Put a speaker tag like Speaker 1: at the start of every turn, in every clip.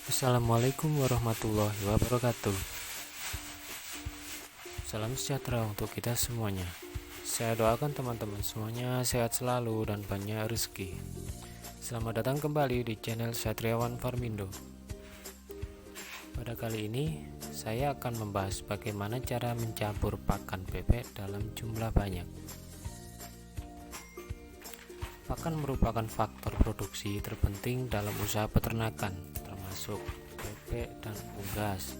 Speaker 1: Assalamualaikum warahmatullahi wabarakatuh. Salam sejahtera untuk kita semuanya. Saya doakan teman-teman semuanya sehat selalu dan banyak rezeki. Selamat datang kembali di channel Satriawan Farmindo. Pada kali ini saya akan membahas bagaimana cara mencampur pakan bebek dalam jumlah banyak. Pakan merupakan faktor produksi terpenting dalam usaha peternakan, termasuk bebek dan unggas.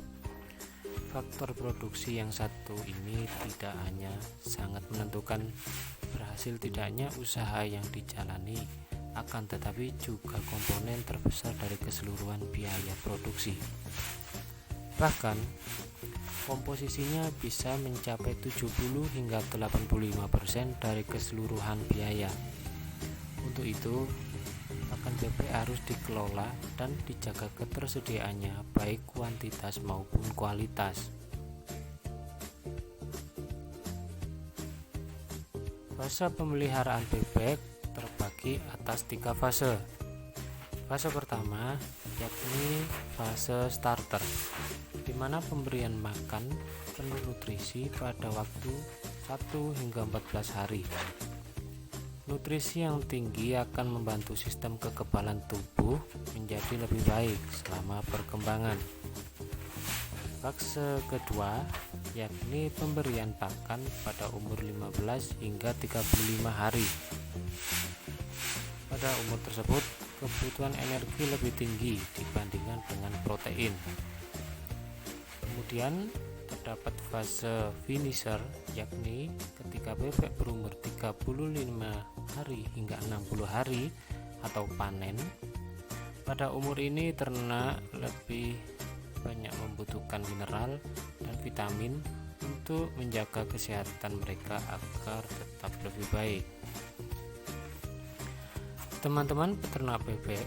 Speaker 1: Faktor produksi yang satu ini tidak hanya sangat menentukan berhasil tidaknya usaha yang dijalani, akan tetapi juga komponen terbesar dari keseluruhan biaya produksi. Bahkan komposisinya bisa mencapai 70 hingga 85% dari keseluruhan biaya. Untuk itu, pakan bebek harus dikelola dan dijaga ketersediaannya baik kuantitas maupun kualitas. Fase pemeliharaan bebek terbagi atas 3 fase. Fase pertama yakni fase starter, di mana pemberian makan penuh nutrisi pada waktu 1 hingga 14 hari. Nutrisi yang tinggi akan membantu sistem kekebalan tubuh menjadi lebih baik selama perkembangan. Fase kedua yakni pemberian pakan pada umur 15 hingga 35 hari. Pada umur tersebut, kebutuhan energi lebih tinggi dibandingkan dengan protein. Kemudian terdapat fase finisher, yakni ketika bebek berumur 35 hari hingga 60 hari atau panen. Pada umur ini ternak lebih banyak membutuhkan mineral dan vitamin untuk menjaga kesehatan mereka agar tetap lebih baik. Teman-teman peternak bebek,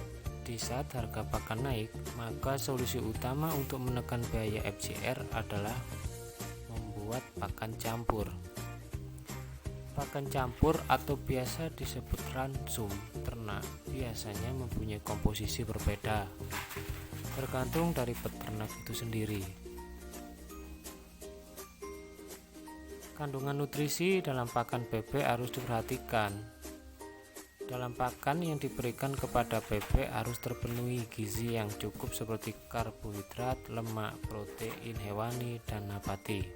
Speaker 1: di saat harga pakan naik, maka solusi utama untuk menekan biaya FCR adalah membuat pakan campur. Pakan campur atau biasa disebut ransum ternak biasanya mempunyai komposisi berbeda, tergantung dari peternak itu sendiri. Kandungan nutrisi dalam pakan bebek harus diperhatikan. Dalam pakan yang diberikan kepada bebek harus terpenuhi gizi yang cukup seperti karbohidrat, lemak, protein hewani, dan nabati.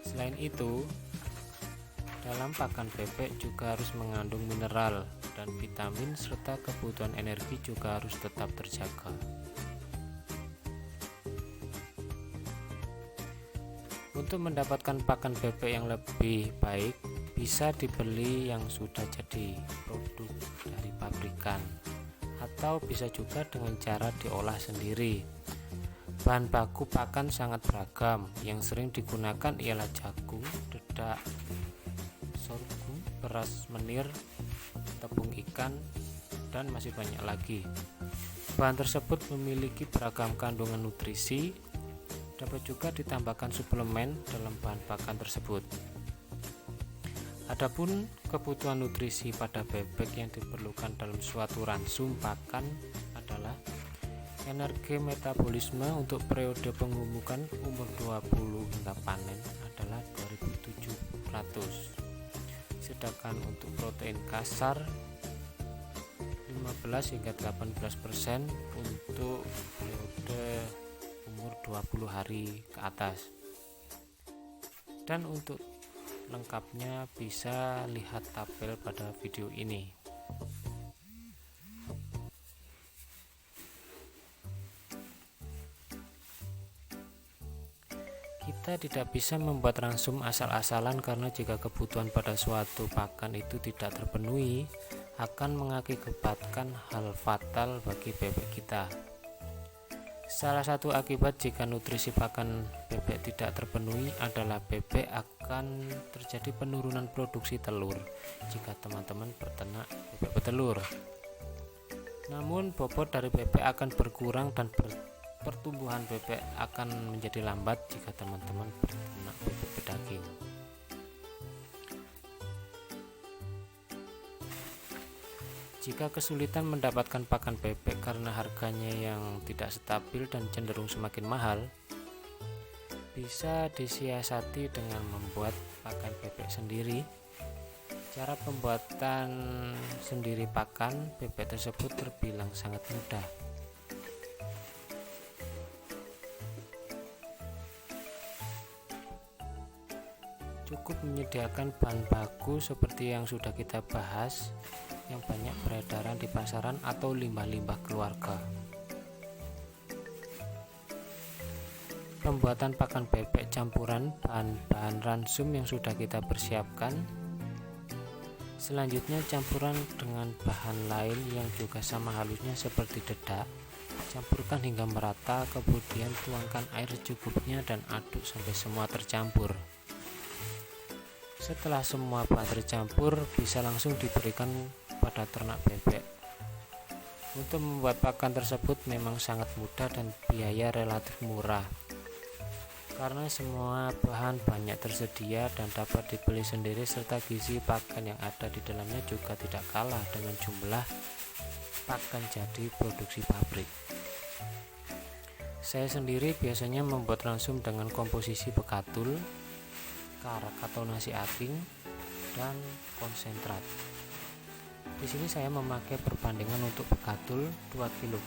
Speaker 1: Selain itu, dalam pakan bebek juga harus mengandung mineral dan vitamin serta kebutuhan energi juga harus tetap terjaga. Untuk mendapatkan pakan bebek yang lebih baik, bisa dibeli yang sudah jadi produk dari pabrikan, atau bisa juga dengan cara diolah sendiri. Bahan baku pakan sangat beragam, yang sering digunakan ialah jagung, dedak, sorghum, beras menir, tepung ikan, dan masih banyak lagi. Bahan tersebut memiliki beragam kandungan nutrisi, dapat juga ditambahkan suplemen dalam bahan pakan tersebut. Adapun kebutuhan nutrisi pada bebek yang diperlukan dalam suatu ransum pakan adalah energi metabolisme untuk periode pengumukan umur 20 hingga panen adalah 2700. Sedangkan untuk protein kasar 15 hingga 18% untuk periode umur 20 hari ke atas. Dan untuk lengkapnya bisa lihat tabel pada video ini. Kita tidak bisa membuat ransum asal-asalan karena jika kebutuhan pada suatu pakan itu tidak terpenuhi, akan mengakibatkan hal fatal bagi bebek kita. Salah satu akibat jika nutrisi pakan bebek tidak terpenuhi adalah bebek akan terjadi penurunan produksi telur jika teman-teman peternak bebek petelur. Namun bobot dari bebek akan berkurang dan pertumbuhan bebek akan menjadi lambat jika teman-teman peternak bebek pedaging. Jika kesulitan mendapatkan pakan bebek karena harganya yang tidak stabil dan cenderung semakin mahal, bisa disiasati dengan membuat pakan bebek sendiri. Cara pembuatan sendiri pakan bebek tersebut terbilang sangat mudah. Cukup menyediakan bahan baku seperti yang sudah kita bahas, yang banyak beredaran di pasaran, atau limbah-limbah keluarga. Pembuatan pakan bebek campuran bahan-bahan ransum yang sudah kita persiapkan. Selanjutnya campuran dengan bahan lain yang juga sama halusnya seperti dedak. Campurkan hingga merata, kemudian tuangkan air secukupnya dan aduk sampai semua tercampur. Setelah semua bahan tercampur, bisa langsung diberikan pada ternak bebek. Untuk membuat pakan tersebut memang sangat mudah dan biaya relatif murah, karena semua bahan banyak tersedia dan dapat dibeli sendiri, serta gizi pakan yang ada di dalamnya juga tidak kalah dengan jumlah pakan jadi produksi pabrik. Saya sendiri biasanya membuat ransum dengan komposisi bekatul, karak atau nasi aking, dan konsentrat. Di sini saya memakai perbandingan untuk bekatul 2 kg,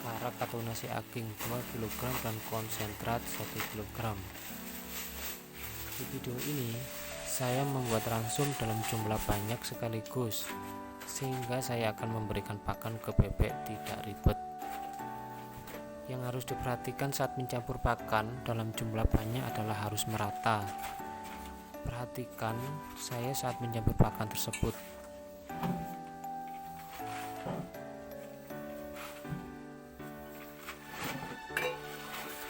Speaker 1: karak atau nasi aking 2 kg, dan konsentrat 1 kg. Di video ini saya membuat ransum dalam jumlah banyak sekaligus, sehingga saya akan memberikan pakan ke bebek tidak ribet. Yang harus diperhatikan saat mencampur pakan dalam jumlah banyak adalah harus merata. Perhatikan saya saat mencampur pakan tersebut.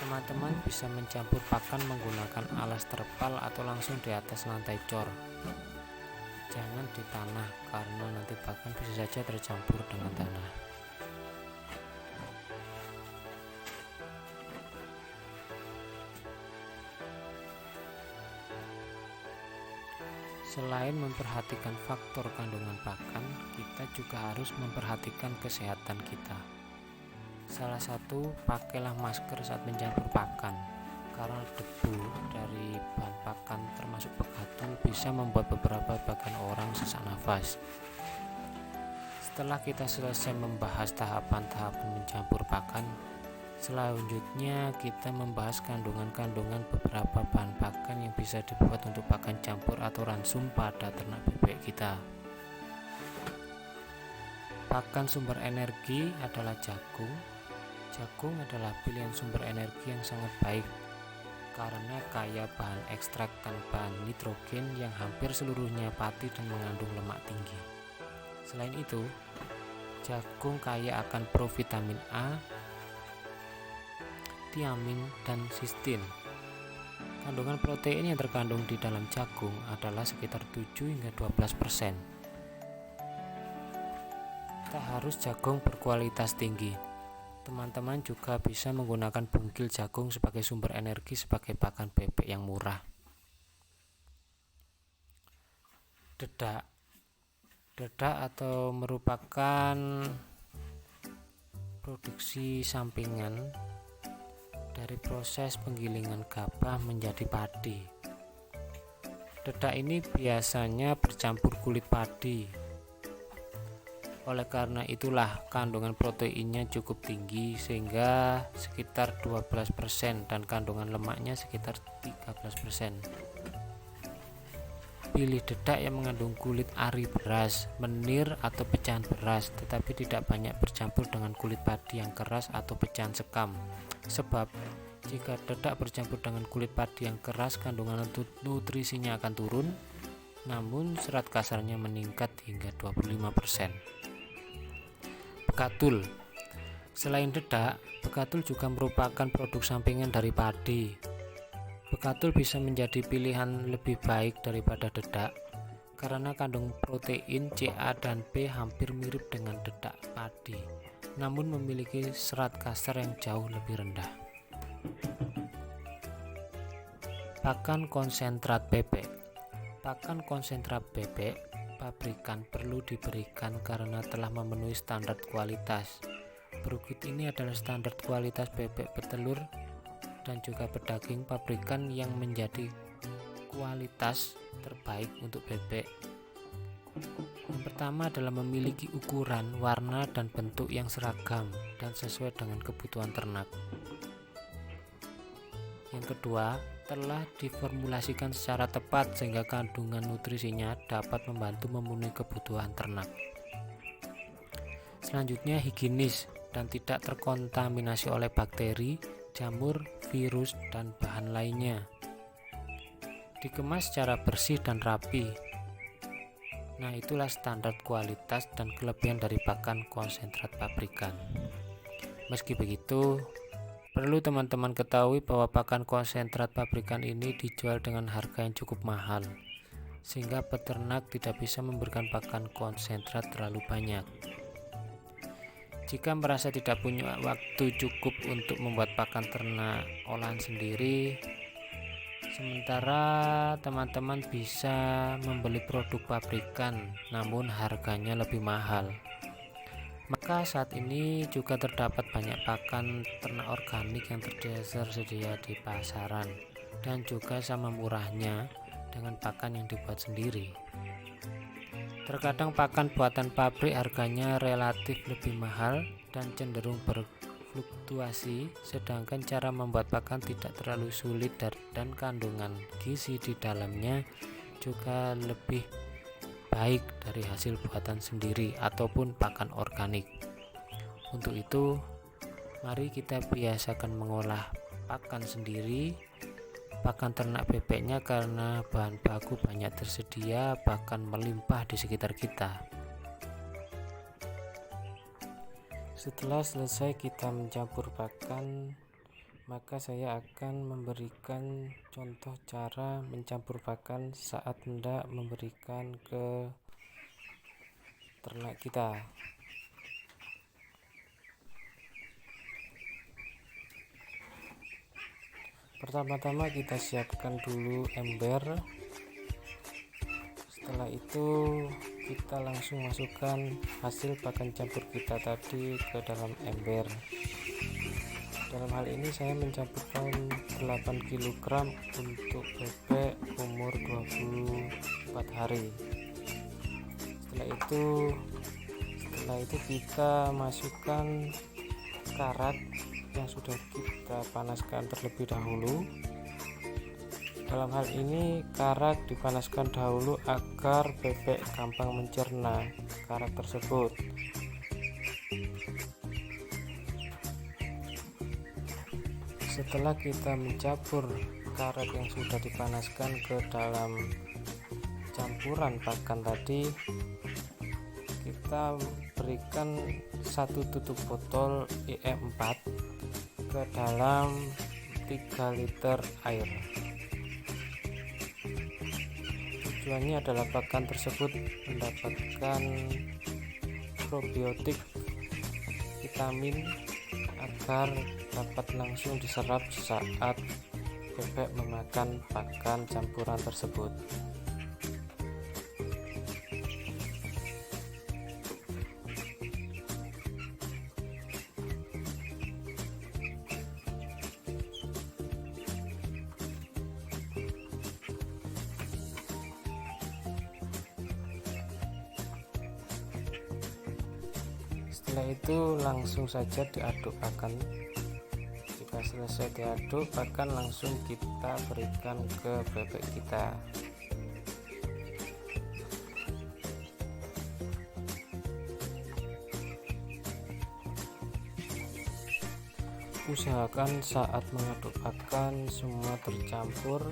Speaker 1: Teman-teman bisa mencampur pakan menggunakan alas terpal atau langsung di atas lantai cor. Jangan di tanah, karena nanti pakan bisa saja tercampur dengan tanah. Selain memperhatikan faktor kandungan pakan, kita juga harus memperhatikan kesehatan kita. Salah satu, pakailah masker saat mencampur pakan, karena debu dari bahan pakan termasuk bekatul bisa membuat beberapa bagian orang sesak nafas. Setelah kita selesai membahas tahapan-tahapan mencampur pakan, selanjutnya kita membahas kandungan-kandungan beberapa bahan pakan yang bisa dibuat untuk pakan campur atau ransum pada ternak bebek kita. Pakan sumber energi adalah jagung. Jagung adalah pilihan sumber energi yang sangat baik karena kaya bahan ekstrak dan bahan nitrogen yang hampir seluruhnya pati dan mengandung lemak tinggi. Selain itu, jagung kaya akan provitamin A, tiamin, dan sistin. Kandungan protein yang terkandung di dalam jagung adalah sekitar 7 hingga 12%. Tak harus jagung berkualitas tinggi. Teman-teman juga bisa menggunakan bungkil jagung sebagai sumber energi sebagai pakan bebek yang murah. Dedak atau merupakan produksi sampingan dari proses penggilingan gabah menjadi padi. Dedak ini biasanya bercampur kulit padi. Oleh karena itulah kandungan proteinnya cukup tinggi, sehingga sekitar 12% dan kandungan lemaknya sekitar 13%. Pilih dedak yang mengandung kulit ari beras, menir, atau pecahan beras, tetapi tidak banyak bercampur dengan kulit padi yang keras atau pecahan sekam. Sebab jika dedak bercampur dengan kulit padi yang keras, kandungan nutrisinya akan turun, namun serat kasarnya meningkat hingga 25%. Bekatul. Selain dedak, bekatul juga merupakan produk sampingan dari padi. Bekatul bisa menjadi pilihan lebih baik daripada dedak karena kandung protein CA dan B hampir mirip dengan dedak padi, namun memiliki serat kasar yang jauh lebih rendah. Pakan konsentrat bebek. Pakan konsentrat bebek pabrikan perlu diberikan karena telah memenuhi standar kualitas. Berikut ini adalah standar kualitas bebek petelur dan juga pedaging pabrikan yang menjadi kualitas terbaik untuk bebek. Yang pertama adalah memiliki ukuran, warna, dan bentuk yang seragam dan sesuai dengan kebutuhan ternak. Yang kedua, telah diformulasikan secara tepat sehingga kandungan nutrisinya dapat membantu memenuhi kebutuhan ternak. Selanjutnya, higienis dan tidak terkontaminasi oleh bakteri, jamur, virus, dan bahan lainnya. Dikemas secara bersih dan rapi. Nah, itulah standar kualitas dan kelebihan dari pakan konsentrat pabrikan. Meski begitu, perlu teman-teman ketahui bahwa pakan konsentrat pabrikan ini dijual dengan harga yang cukup mahal, sehingga peternak tidak bisa memberikan pakan konsentrat terlalu banyak. Jika merasa tidak punya waktu cukup untuk membuat pakan ternak olahan sendiri, sementara teman-teman bisa membeli produk pabrikan namun harganya lebih mahal. Maka saat ini juga terdapat banyak pakan ternak organik yang tersedia di pasaran dan juga sama murahnya dengan pakan yang dibuat sendiri. Terkadang pakan buatan pabrik harganya relatif lebih mahal dan cenderung berfluktuasi, sedangkan cara membuat pakan tidak terlalu sulit dan kandungan gizi di dalamnya juga lebih baik dari hasil buatan sendiri ataupun pakan organik. Untuk itu, mari kita biasakan mengolah pakan sendiri, pakan ternak bebeknya, karena bahan baku banyak tersedia bahkan melimpah di sekitar kita. Setelah selesai kita mencampur pakan, maka saya akan memberikan contoh cara mencampur pakan saat hendak memberikan ke ternak kita. Pertama-tama kita siapkan dulu ember. Setelah itu kita langsung masukkan hasil pakan campur kita tadi ke dalam ember. Dalam hal ini saya mencampurkan 8 kg untuk bebek umur 24 hari. Setelah itu kita masukkan karat yang sudah kita panaskan terlebih dahulu. Dalam hal ini karat dipanaskan dahulu agar bebek gampang mencerna karat tersebut. Setelah kita mencampur karat yang sudah dipanaskan ke dalam campuran pakan tadi, kita berikan 1 tutup botol IE4 ke dalam 3 liter air. Tujuannya adalah pakan tersebut mendapatkan probiotik, vitamin agar dapat langsung diserap saat bebek memakan pakan campuran tersebut. Setelah itu langsung saja diaduk pakan. Jika selesai diaduk pakan, langsung kita berikan ke bebek kita. Usahakan saat mengaduk pakan semua tercampur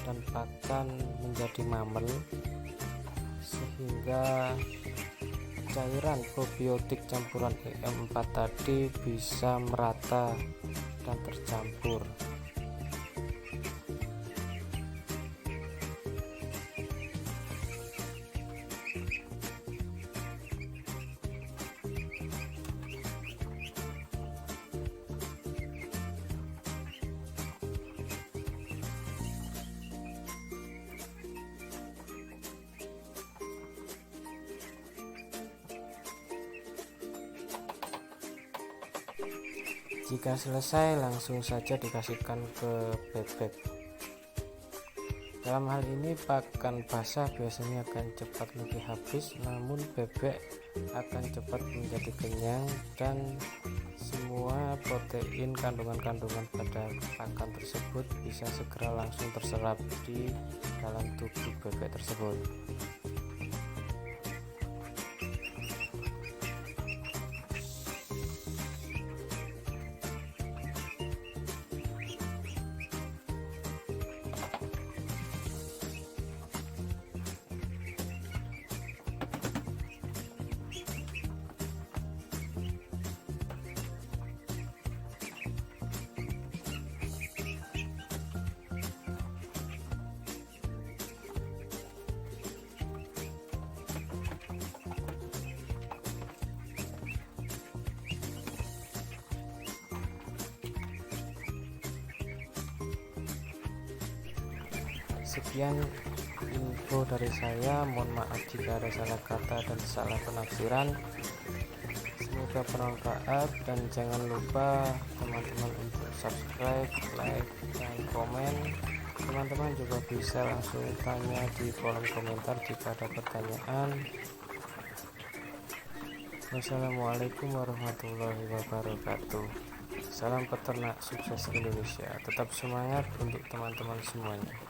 Speaker 1: dan pakan menjadi mamel, sehingga cairan probiotik campuran IE4 tadi bisa merata dan tercampur. Jika selesai, langsung saja dikasihkan ke bebek. Dalam hal ini pakan basah biasanya akan cepat lebih habis, namun bebek akan cepat menjadi kenyang dan semua protein kandungan-kandungan pada pakan tersebut bisa segera langsung terserap di dalam tubuh bebek tersebut. Sekian info dari saya, mohon maaf jika ada salah kata dan salah penafsiran. Semoga bermanfaat dan jangan lupa teman-teman untuk subscribe, like, dan komen. Teman-teman juga bisa langsung tanya di kolom komentar jika ada pertanyaan. Wassalamualaikum warahmatullahi wabarakatuh. Salam peternak sukses Indonesia. Tetap semangat untuk teman-teman semuanya.